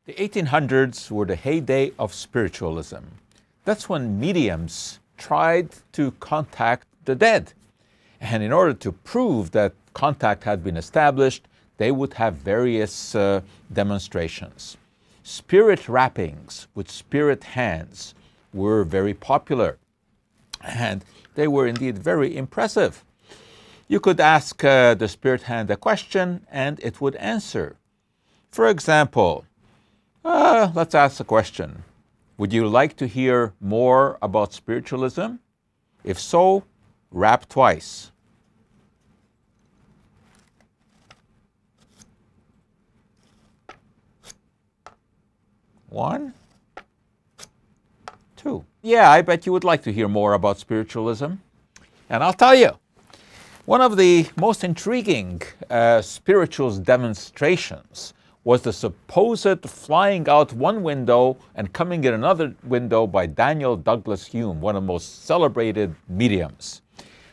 The 1800s were the heyday of spiritualism. That's when mediums tried to contact the dead. And in order to prove that contact had been established, they would have various demonstrations. Spirit rappings with spirit hands were very popular, and they were indeed very impressive. You could ask the spirit hand a question and it would answer. For example, let's ask a question. Would you like to hear more about spiritualism? If so, rap twice. One, two. Yeah, I bet you would like to hear more about spiritualism. And I'll tell you, one of the most intriguing spirituals demonstrations was the supposed flying out one window and coming in another window by Daniel Dunglas Home, one of the most celebrated mediums.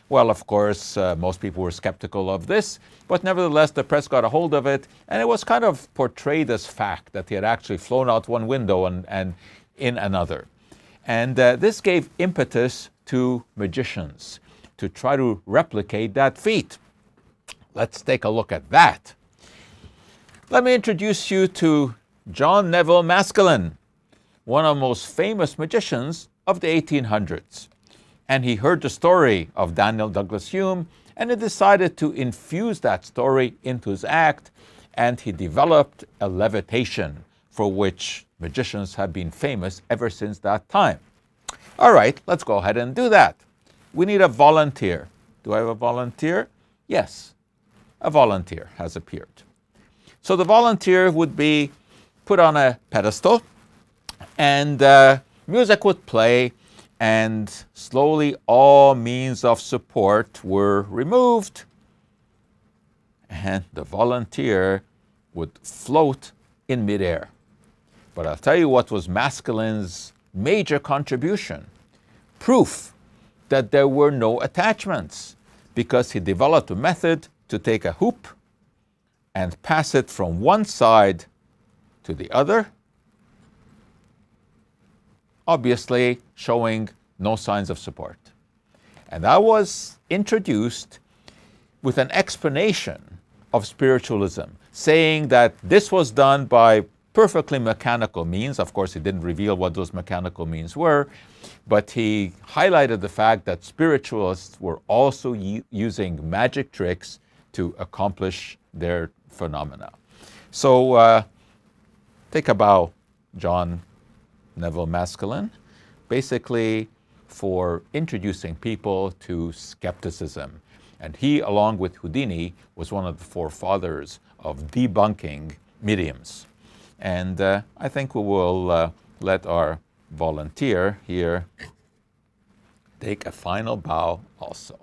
Well, of course, most people were skeptical of this, but nevertheless, the press got a hold of it, and it was kind of portrayed as fact that he had actually flown out one window and in another. And this gave impetus to magicians to try to replicate that feat. Let's take a look at that. Let me introduce you to John Nevil Maskelyne, one of the most famous magicians of the 1800s. And he heard the story of Daniel Dunglas Home, and he decided to infuse that story into his act, and he developed a levitation for which magicians have been famous ever since that time. All right, let's go ahead and do that. We need a volunteer. Do I have a volunteer? Yes, a volunteer has appeared. So the volunteer would be put on a pedestal, and music would play, and slowly all means of support were removed, and the volunteer would float in midair. But I'll tell you what was Maskelyne's major contribution: proof that there were no attachments, because he developed a method to take a hoop and pass it from one side to the other, obviously showing no signs of support. And that was introduced with an explanation of spiritualism, saying that this was done by perfectly mechanical means. Of course, he didn't reveal what those mechanical means were, but he highlighted the fact that spiritualists were also using magic tricks to accomplish their phenomena. So take a bow, John Nevil Maskelyne, basically for introducing people to skepticism. And he, along with Houdini, was one of the forefathers of debunking mediums. And I think we will let our volunteer here take a final bow also.